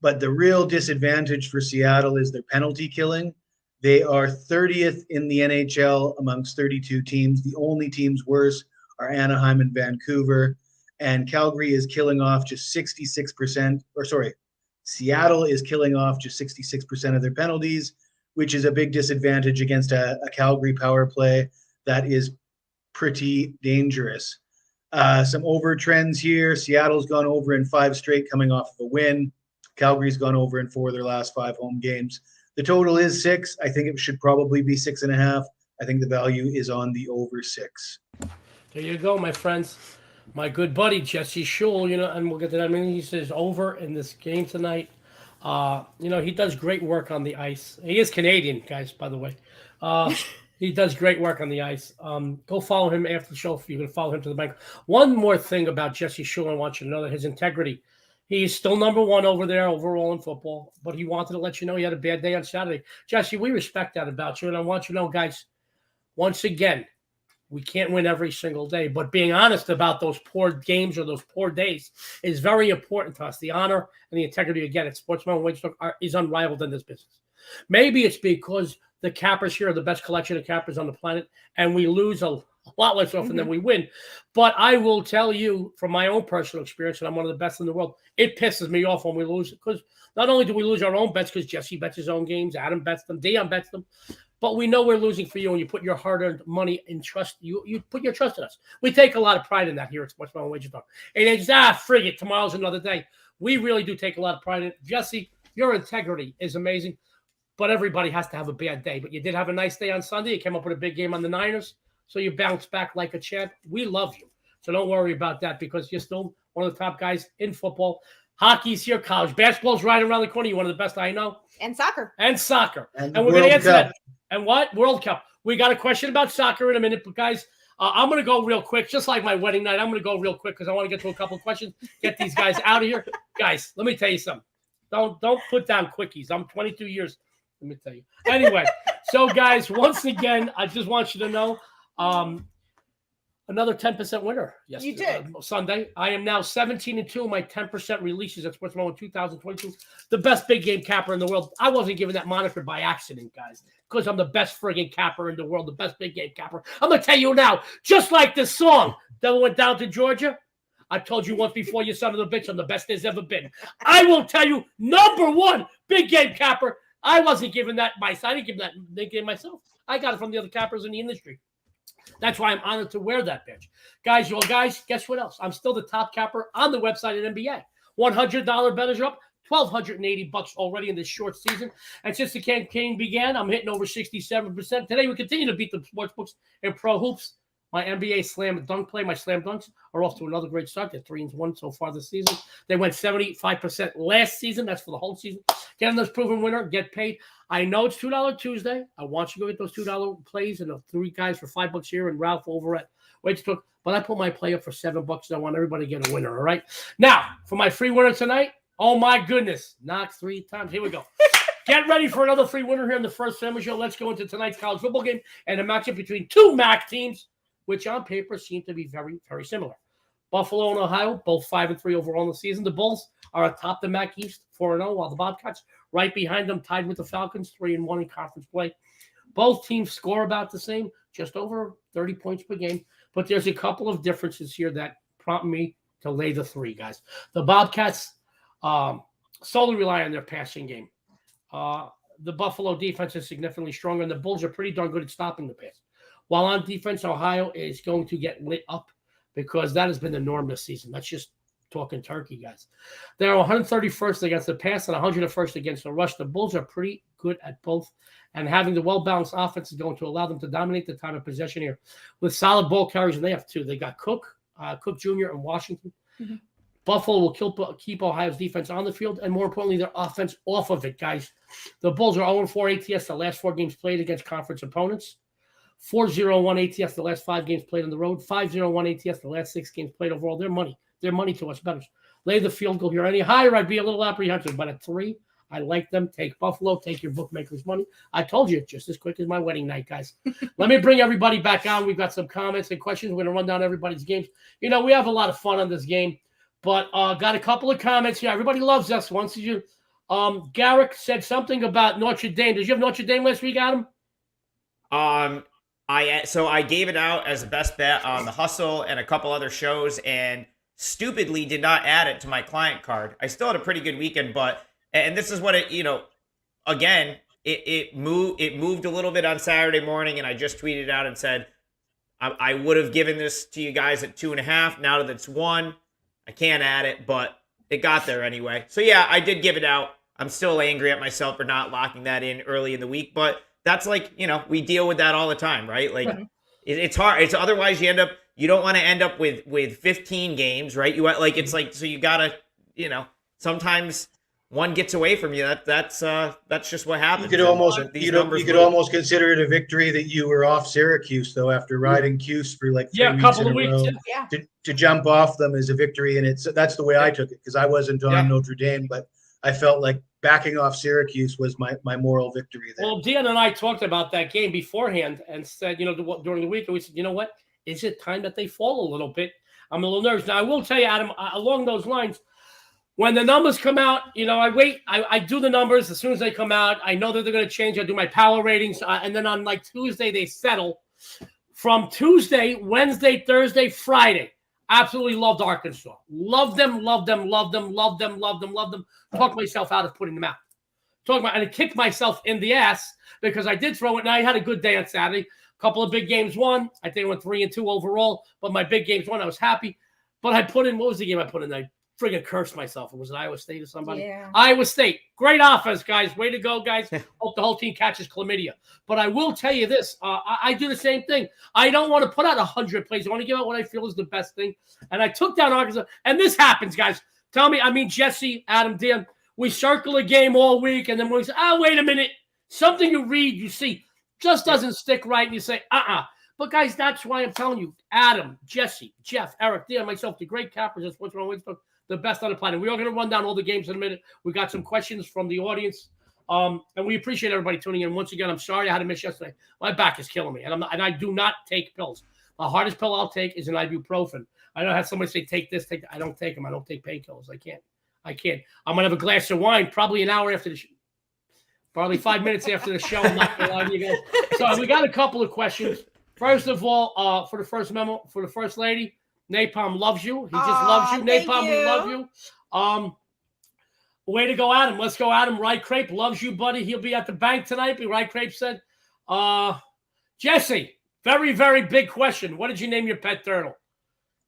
But the real disadvantage for Seattle is their penalty killing. They are 30th in the NHL amongst 32 teams. The only teams worse are Anaheim and Vancouver. And Calgary is killing off just 66%, Seattle is killing off just 66% of their penalties, which is a big disadvantage against a Calgary power play that is pretty dangerous. Some over trends here. Seattle's gone over in 5 straight coming off of a win. Calgary's gone over in 4 of their last 5 home games. The total is 6. I think it should probably be 6.5. I think the value is on the over 6. There you go, my friends. My good buddy, Jesse Schul, and we'll get to that. I mean, he says over in this game tonight. He does great work on the ice. He is Canadian, guys, by the way. He does great work on the ice. Go follow him after the show if you can follow him to the bank. One more thing about Jesse Schuler, I want you to know that his integrity. He's still number one over there overall in football, but he wanted to let you know he had a bad day on Saturday. Jesse, we respect that about you, and I want you to know, guys, once again, we can't win every single day, but being honest about those poor games or those poor days is very important to us. The honor and the integrity, again, at Sportsman and WagerTalk is unrivaled in this business. Maybe it's because the cappers here are the best collection of cappers on the planet, and we lose a lot less often than we win. But I will tell you from my own personal experience, and I'm one of the best in the world, it pisses me off when we lose, because not only do we lose our own bets, because Jesse bets his own games, Adam bets them, Dionne bets them, but we know we're losing for you, and you put your hard-earned money in trust. You put your trust in us. We take a lot of pride in that here at Sportsman and WagerTalk. And it's, frig it, tomorrow's another day. We really do take a lot of pride in it. Jesse, your integrity is amazing, but everybody has to have a bad day. But you did have a nice day on Sunday. You came up with a big game on the Niners, so you bounced back like a champ. We love you, so don't worry about that, because you're still one of the top guys in football. Hockey's here, college basketball's right around the corner. You're one of the best I know. And soccer. And we're World going to answer Cup. that. And what? World Cup. We got a question about soccer in a minute, but guys, I'm going to go real quick, just like my wedding night. I'm going to go real quick because I want to get to a couple of questions, get these guys out of here. Guys, let me tell you something. Don't put down quickies. I'm 22 years. Let me tell you. Anyway, so guys, once again, I just want you to know, another 10% winner yesterday. You did. Sunday. I am now 17-2 in my 10% releases at Sportsman in 2022. The best big game capper in the world. I wasn't given that moniker by accident, guys, because I'm the best friggin' capper in the world, the best big game capper. I'm going to tell you now, just like this song that went down to Georgia. I told you once before, you son of a bitch, I'm the best there's ever been. I will tell you, number one big game capper. I wasn't given that myself. I didn't give that big game myself. I got it from the other cappers in the industry. That's why I'm honored to wear that badge. Guys, guess what else? I'm still the top capper on the website at NBA. $100 bettors are up, $1,280 already in this short season. And since the campaign began, I'm hitting over 67%. Today, we continue to beat the sportsbooks and pro hoops. My NBA slam dunk play, my slam dunks are off to another great start. They're 3-1 so far this season. They went 75% last season. That's for the whole season. Get in those proven winner, get paid. I know it's $2 Tuesday. I want you to go get those $2 plays and the 3 guys for $5 here and Ralph over at WagerTalk. But I put my play up for $7. And I want everybody to get a winner. All right. Now for my free winner tonight. Oh my goodness! Knock 3 times. Here we go. Get ready for another free winner here in the first family show. Let's go into tonight's college football game and a matchup between 2 MAC teams, which on paper seem to be very, very similar. Buffalo and Ohio, both 5-3 overall in the season. The Bulls are atop the MAC East, 4-0, while the Bobcats right behind them, tied with the Falcons, 3-1 in conference play. Both teams score about the same, just over 30 points per game. But there's a couple of differences here that prompt me to lay the 3, guys. The Bobcats solely rely on their passing game. The Buffalo defense is significantly stronger, and the Bulls are pretty darn good at stopping the pass. While on defense, Ohio is going to get lit up because that has been the norm this season. That's just talking turkey, guys. They're 131st against the pass and 101st against the rush. The Bulls are pretty good at both, and having the well-balanced offense is going to allow them to dominate the time of possession here with solid ball carriers, and they have 2. They got Cook Jr. in Washington. Mm-hmm. Buffalo will keep Ohio's defense on the field, and more importantly, their offense off of it, guys. The Bulls are 0-4 ATS the last 4 games played against conference opponents. 4-0-1 ATS the last 5 games played on the road. 5-0-1 ATS the last 6 games played overall. They're money to us bettors. Lay the field goal here. Any higher, I'd be a little apprehensive, but at 3, I like them. Take Buffalo. Take your bookmakers' money. I told you, just as quick as my wedding night, guys. Let me bring everybody back on. We've got some comments and questions. We're going to run down everybody's games. You know, we have a lot of fun on this game, but got a couple of comments here. Everybody loves us. Once you, Garrick said something about Notre Dame. Did you have Notre Dame last week, Adam? I gave it out as a best bet on the Hustle and a couple other shows, and stupidly did not add it to my client card. I still had a pretty good weekend, and this is what it, again, it moved a little bit on Saturday morning, and I just tweeted out and said I would have given this to you guys at 2.5. Now that it's 1, I can't add it, but it got there anyway. So yeah, I did give it out. I'm still angry at myself for not locking that in early in the week, but that's like, we deal with that all the time, right? Like it's hard. It's otherwise you don't want to end up with 15 games, right? So you gotta, sometimes one gets away from you, that's just what happens. You could almost move. almost consider it a victory that you were off Syracuse though after riding Cuse for like 3 a weeks couple in of a weeks. row. Yeah. To jump off them is a victory, and that's the way I took it because I wasn't on Notre Dame, but I felt like backing off Syracuse was my moral victory there. Well, Dionne and I talked about that game beforehand and said, during the week, we said, you know what? Is it time that they fall a little bit? I'm a little nervous. Now, I will tell you, Adam, along those lines, when the numbers come out, I wait. I do the numbers as soon as they come out. I know that they're going to change. I do my power ratings. And then on like Tuesday, they settle. From Tuesday, Wednesday, Thursday, Friday, absolutely loved Arkansas. Loved them. Talked myself out of putting them out. And I kicked myself in the ass because I did throw it. And I had a good day on Saturday. A couple of big games won. I think I went 3-2 overall. But my big games won. I was happy. But I put in, what was the game I put in? I friggin' cursed myself. It was it Iowa State or somebody? Yeah. Iowa State. Great offense, guys. Way to go, guys. Hope the whole team catches chlamydia. But I will tell you this. I do the same thing. I don't want to put out 100 plays. I want to give out what I feel is the best thing. And I took down Arkansas. And this happens, guys. Tell me, Jesse, Adam, Dan, we circle a game all week. And then we say, wait a minute. Something you read, you see, just doesn't stick right. And you say, But, guys, that's why I'm telling you, Adam, Jesse, Jeff, Eric, Dan, myself, the great cappers, that's what's wrong with the best on the planet. We are going to run down all the games in a minute. We got some questions from the audience, and we appreciate everybody tuning in. Once again, I'm sorry I had to miss yesterday. My back is killing me, and I do not take pills. The hardest pill I'll take is an ibuprofen. I know I had somebody say, take this, take that. I don't take them. I don't take painkillers. I can't. I'm going to have a glass of wine probably an hour after the show. Probably 5 minutes after the show. I'm not going to lie to you guys. So we got a couple of questions. First of all, for the first memo, for the first lady, Napalm loves you. He just loves you. Napalm, we love you. Way to go, Adam. Let's go, Adam. Rye Crepe loves you, buddy. He'll be at the bank tonight. Rye Crepe said, Jesse, very, very big question. What did you name your pet turtle?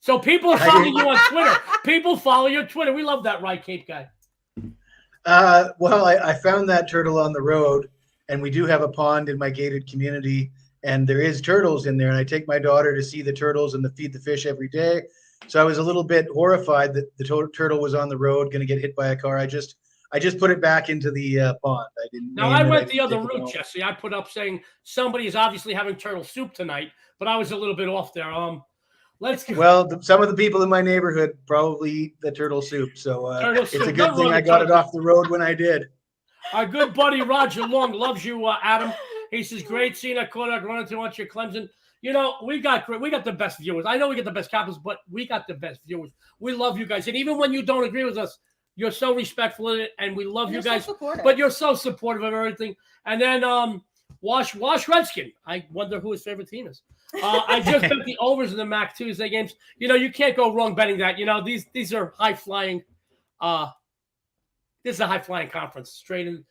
So people are following you on Twitter. People follow your Twitter. We love that Rye Cape guy. Well, I found that turtle on the road, and we do have a pond in my gated community, and there is turtles in there, and I take my daughter to see the turtles and to feed the fish every day. So I was a little bit horrified that the turtle was on the road, going to get hit by a car. I just put it back into the pond. I didn't. Now I went the other route, Jesse. I put up saying somebody is obviously having turtle soup tonight, but I was a little bit off there. Let's go. Well, some of the people in my neighborhood probably eat the turtle soup, so it's a good thing I got it off the road when I did. Our good buddy Roger Long loves you, Adam. He says, great seeing that quarterback running to watch your Clemson. We got the best viewers. I know we get the best copies, but we got the best viewers. We love you guys. And even when you don't agree with us, you're so respectful of it, and we love you guys. But you're so supportive of everything. And then Wash Redskin. I wonder who his favorite team is. I just bet the overs in the MAC Tuesday games. You can't go wrong betting that. These are high-flying this is a high-flying conference. Straight and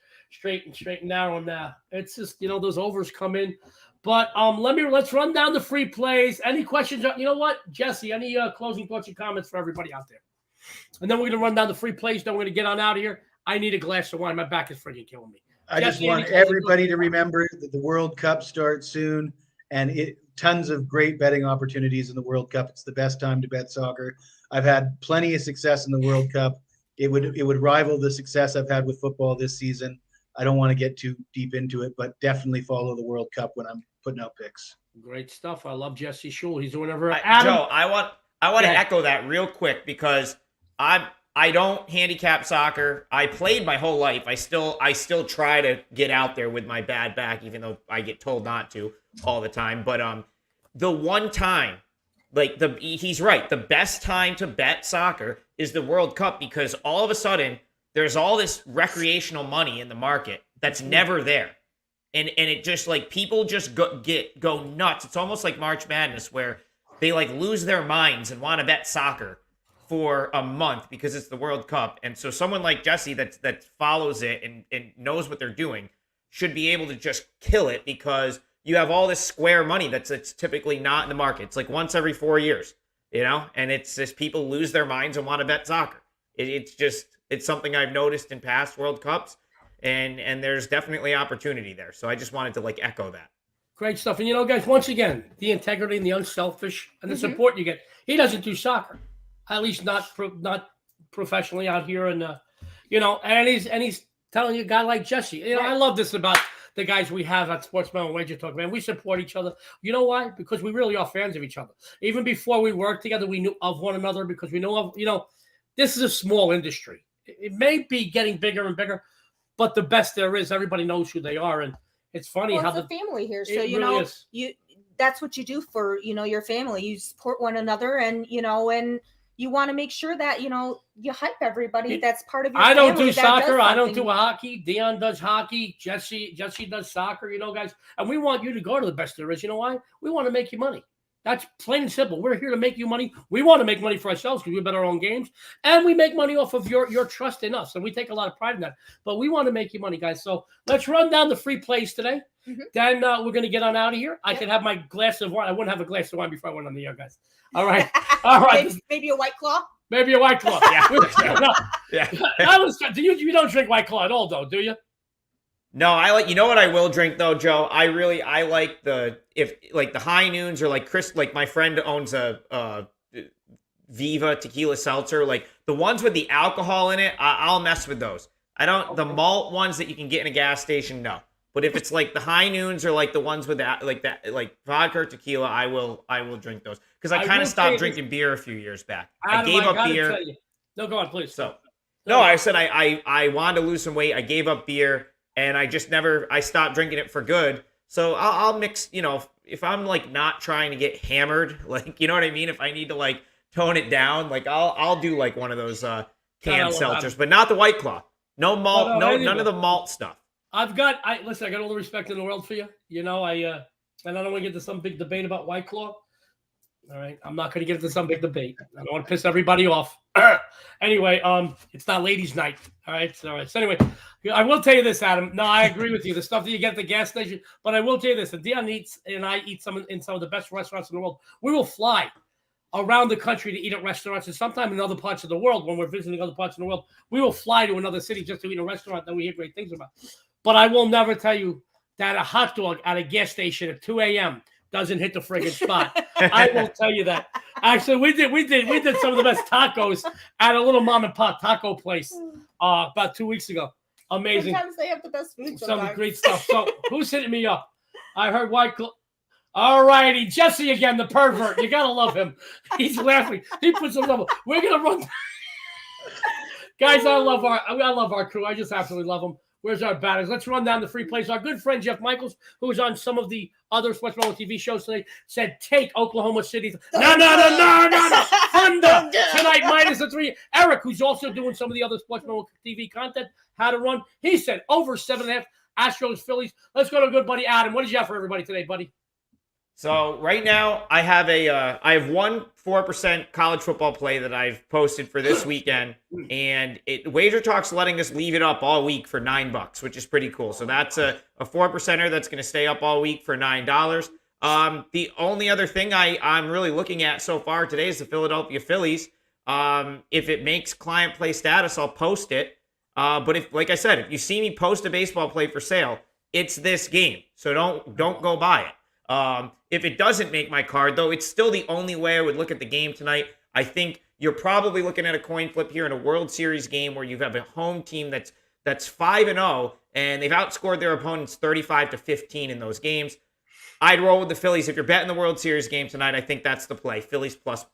narrow, and it's just those overs come in. But let's run down the free plays. Any questions? You know what, Jesse? Any closing thoughts and comments for everybody out there? And then we're gonna run down the free plays. Then we're gonna get on out of here. I need a glass of wine. My back is freaking killing me. I just want everybody to remember that the World Cup starts soon, and tons of great betting opportunities in the World Cup. It's the best time to bet soccer. I've had plenty of success in the World Cup. It would rival the success I've had with football this season. I don't want to get too deep into it, but definitely follow the World Cup when I'm putting out picks. Great stuff. I love Jesse Shule. He's doing whatever. Joe, I want to echo that real quick because I don't handicap soccer. I played my whole life. I still try to get out there with my bad back, even though I get told not to all the time. But the one time, he's right. The best time to bet soccer is the World Cup because all of a sudden there's all this recreational money in the market that's never there. And it just people just go nuts. It's almost like March Madness where they lose their minds and want to bet soccer for a month because it's the World Cup. And so someone like Jesse that follows it and knows what they're doing should be able to just kill it because you have all this square money that's typically not in the market. It's like once every 4 years, and it's just people lose their minds and want to bet soccer. It's something I've noticed in past World Cups, and there's definitely opportunity there. So I just wanted to echo that. Great stuff. And guys, once again, the integrity and the unselfish and the support you get. He doesn't do soccer, at least not professionally out here in and he's telling you a guy like Jesse. I love this about the guys we have at Sportsman and Wager Talk, man. We support each other. You know why? Because we really are fans of each other. Even before we worked together, we knew of one another because we know of, this is a small industry. It may be getting bigger and bigger, but the best there is, everybody knows who they are. And it's funny how it's a family here. So, really that's what you do for, your family. You support one another and, and you want to make sure that, you hype everybody. That's part of your family. I don't do soccer. I don't do hockey. Dionne does hockey. Jesse does soccer, guys. And we want you to go to the best there is. You know why? We want to make you money. That's plain and simple. We're here to make you money. We want to make money for ourselves because we bet our own games. And we make money off of your trust in us. And we take a lot of pride in that. But we want to make you money, guys. So let's run down the free plays today. Mm-hmm. Then we're going to get on out of here. I can have my glass of wine. I wouldn't have a glass of wine before I went on the air, guys. All right. All right. Maybe a White Claw? Maybe a White Claw. Yeah. Yeah. You don't drink White Claw at all, though, do you? No, what I will drink though, Joe. I like the high noons or like Chris, like my friend owns a Viva tequila seltzer, like the ones with the alcohol in it. I'll mess with those. I don't the malt ones that you can get in a gas station. No, but if it's like the high noons or like the ones with that like vodka or tequila, I will drink those because I kind of stopped drinking beer a few years back. I gave up beer. No, go on, please. So no, I said I wanted to lose some weight. I gave up beer. And I stopped drinking it for good. So I'll mix, if I'm like not trying to get hammered, like, you know what I mean? If I need to like tone it down, like I'll do like one of those canned seltzers, but not the White Claw. No malt, none of the malt stuff. I got all the respect in the world for you. And I don't want to get into some big debate about White Claw. All right. I'm not going to get into some big debate. I don't want to piss everybody off. Anyway, it's not ladies' night. All right. So anyway, I will tell you this, Adam. No, I agree with you. The stuff that you get at the gas station. But I will tell you this. If Dionne and I eat in some of the best restaurants in the world, we will fly around the country to eat at restaurants. And sometime in other parts of the world, when we're visiting other parts of the world, we will fly to another city just to eat in a restaurant that we hear great things about. But I will never tell you that a hot dog at a gas station at 2 a.m. doesn't hit the friggin' spot. I will tell you that. Actually, we did some of the best tacos at a little mom and pop taco place about 2 weeks ago. Amazing. Sometimes they have the best food. Some great stuff. So who's hitting me up? I heard White Claw. All righty, Jesse again, the pervert. You gotta love him. He's laughing. He puts a level. We're gonna run. Guys, I love our crew. I just absolutely love them. Where's our batters? Let's run down the free plays. Our good friend Jeff Michaels, who was on some of the other Sports Memo TV shows today, said take Oklahoma City. No. Thunder tonight -3. Eric, who's also doing some of the other Sports Memo TV content, how to run. He said over 7.5. Astros, Phillies. Let's go to good buddy Adam. What did you have for everybody today, buddy? So right now I have one 4% college football play that I've posted for this weekend, and WagerTalk's letting us leave it up all week for $9, which is pretty cool. So that's a 4%er that's going to stay up all week for $9. The only other thing I'm really looking at so far today is the Philadelphia Phillies. If it makes client play status, I'll post it. But if you see me post a baseball play for sale, it's this game. So don't go buy it. If it doesn't make my card, though, it's still the only way I would look at the game tonight. I think you're probably looking at a coin flip here in a World Series game where you have a home team that's 5-0 and they've outscored their opponents 35-15 in those games. I'd roll with the Phillies. If you're betting the World Series game tonight, I think that's the play. Phillies plus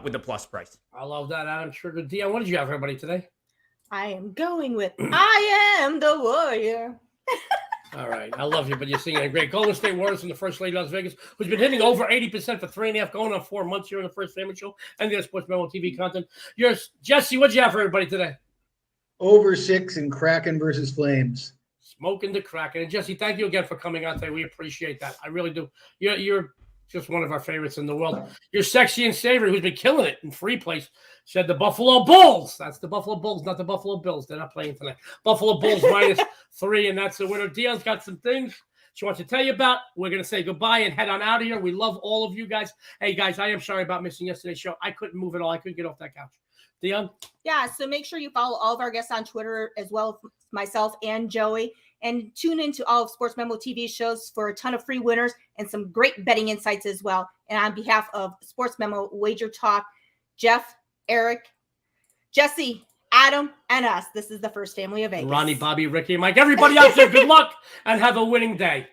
with the plus price. I love that, Adam Sugar. Dionne, what did you have for everybody today? I am going with I Am the Warrior. All right. I love you, but you're singing a great Golden State Warriors from the First Lady of Las Vegas, who's been hitting over 80% for 3.5, going on 4 months here in the First Family Show and their Sports Memo TV content. Jesse, what'd you have for everybody today? Over 6 in Kraken versus Flames. Smoking the Kraken. And Jesse, thank you again for coming out today. We appreciate that. I really do. You're just one of our favorites in the world. You're Sexy and Savory, who's been killing it in free plays, said the Buffalo Bulls. That's the Buffalo Bulls, not the Buffalo Bills. They're not playing tonight. Buffalo Bulls -3, and that's the winner. Dionne's got some things she wants to tell you about. We're going to say goodbye and head on out of here. We love all of you guys. Hey, guys, I am sorry about missing yesterday's show. I couldn't move at all. I couldn't get off that couch. Dionne? Yeah, so make sure you follow all of our guests on Twitter as well as myself and Joey. And tune into all of Sports Memo TV shows for a ton of free winners and some great betting insights as well. And on behalf of Sports Memo, Wager Talk, Jeff, Eric, Jesse, Adam, and us. This is the First Family of Vegas. Ronnie, Bobby, Ricky, Mike, everybody out there, good luck and have a winning day.